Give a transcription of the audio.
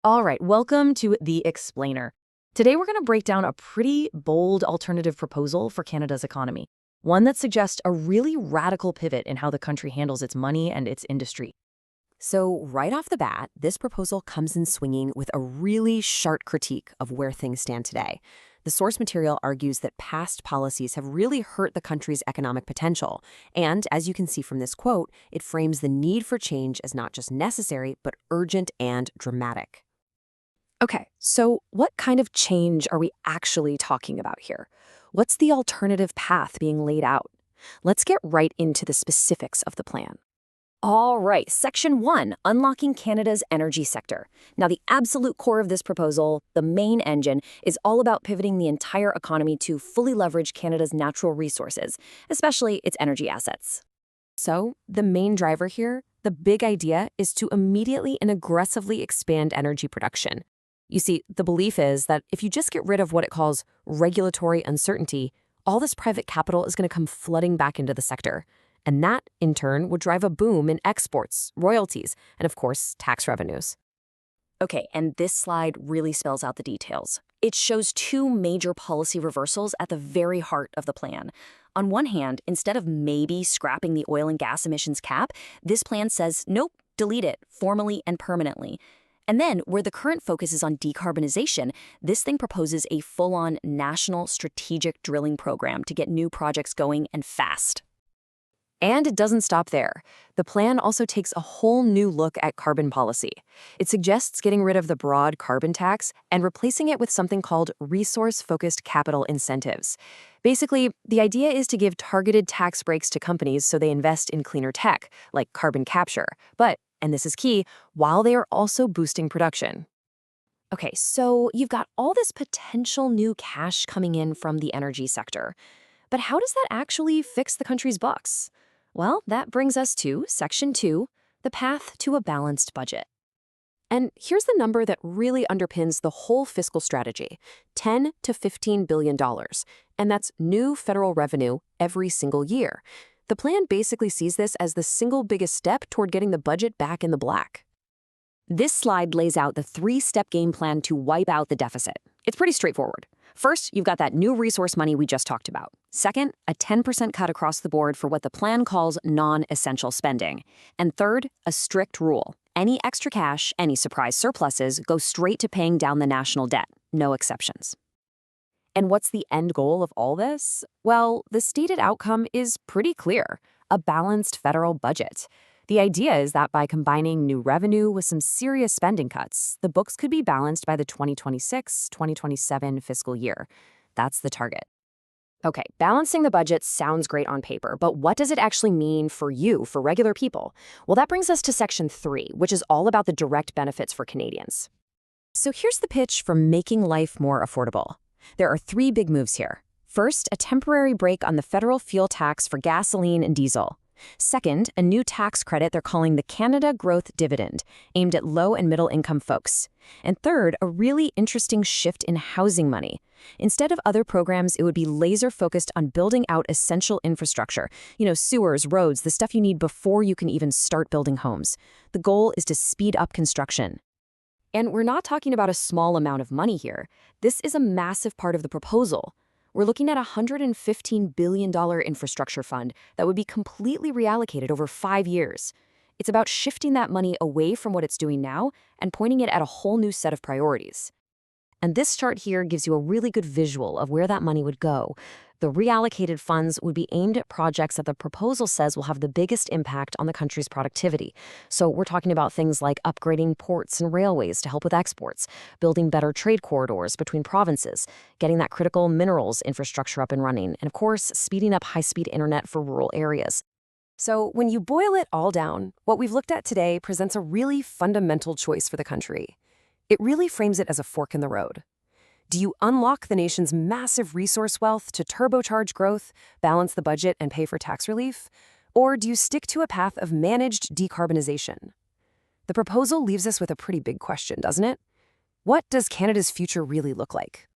All right, welcome to The Explainer. Today we're going to break down a pretty bold alternative proposal for Canada's economy, one that suggests a really radical pivot in how the country handles its money and its industry. So, right off the bat, this proposal comes in swinging with a really sharp critique of where things stand today. The source material argues that past policies have really hurt the country's economic potential. And, as you can see from this quote, it frames the need for change as not just necessary, but urgent and dramatic. Okay, so what kind of change are we actually talking about here? What's the alternative path being laid out? Let's get right into the specifics of the plan. All right, Section 1, Unlocking Canada's Energy Sector. Now, the absolute core of this proposal, the main engine, is all about pivoting the entire economy to fully leverage Canada's natural resources, especially its energy assets. So, the main driver here, the big idea, is to immediately and aggressively expand energy production. You see, the belief is that if you just get rid of what it calls regulatory uncertainty, all this private capital is going to come flooding back into the sector. And that, in turn, would drive a boom in exports, royalties, and of course, tax revenues. Okay, and this slide really spells out the details. It shows two major policy reversals at the very heart of the plan. On one hand, instead of maybe scrapping the oil and gas emissions cap, this plan says, nope, delete it, formally and permanently. And then, where the current focus is on decarbonization, this thing proposes a full-on national strategic drilling program to get new projects going and fast. And it doesn't stop there. The plan also takes a whole new look at carbon policy. It suggests getting rid of the broad carbon tax and replacing it with something called resource-focused capital incentives. Basically, the idea is to give targeted tax breaks to companies so they invest in cleaner tech, like carbon capture. But, and this is key, while they are also boosting production. Okay, so you've got all this potential new cash coming in from the energy sector. But how does that actually fix the country's bucks? Well, that brings us to Section 2, the path to a balanced budget. And here's the number that really underpins the whole fiscal strategy, $10 to $15 billion. And that's new federal revenue every single year. The plan basically sees this as the single biggest step toward getting the budget back in the black. This slide lays out the three-step game plan to wipe out the deficit. It's pretty straightforward. First, you've got that new resource money we just talked about. Second, a 10% cut across the board for what the plan calls non-essential spending. And third, a strict rule. Any extra cash, any surprise surpluses, go straight to paying down the national debt. No exceptions. And what's the end goal of all this? Well, the stated outcome is pretty clear, a balanced federal budget. The idea is that by combining new revenue with some serious spending cuts, the books could be balanced by the 2026-2027 fiscal year. That's the target. Okay, balancing the budget sounds great on paper, but what does it actually mean for you, for regular people? Well, that brings us to Section 3, which is all about the direct benefits for Canadians. So here's the pitch for making life more affordable. There are three big moves here. First, a temporary break on the federal fuel tax for gasoline and diesel. Second, a new tax credit they're calling the Canada Growth Dividend, aimed at low and middle income folks. And third, a really interesting shift in housing money. Instead of other programs, it would be laser focused on building out essential infrastructure, sewers, roads, the stuff you need before you can even start building homes. The goal is to speed up construction. And we're not talking about a small amount of money here. This is a massive part of the proposal. We're looking at a $115 billion infrastructure fund that would be completely reallocated over 5 years. It's about shifting that money away from what it's doing now and pointing it at a whole new set of priorities. And this chart here gives you a really good visual of where that money would go. The reallocated funds would be aimed at projects that the proposal says will have the biggest impact on the country's productivity. So we're talking about things like upgrading ports and railways to help with exports, building better trade corridors between provinces, getting that critical minerals infrastructure up and running, and of course, speeding up high-speed internet for rural areas. So when you boil it all down, what we've looked at today presents a really fundamental choice for the country. It really frames it as a fork in the road. Do you unlock the nation's massive resource wealth to turbocharge growth, balance the budget, and pay for tax relief? Or do you stick to a path of managed decarbonization? The proposal leaves us with a pretty big question, doesn't it? What does Canada's future really look like?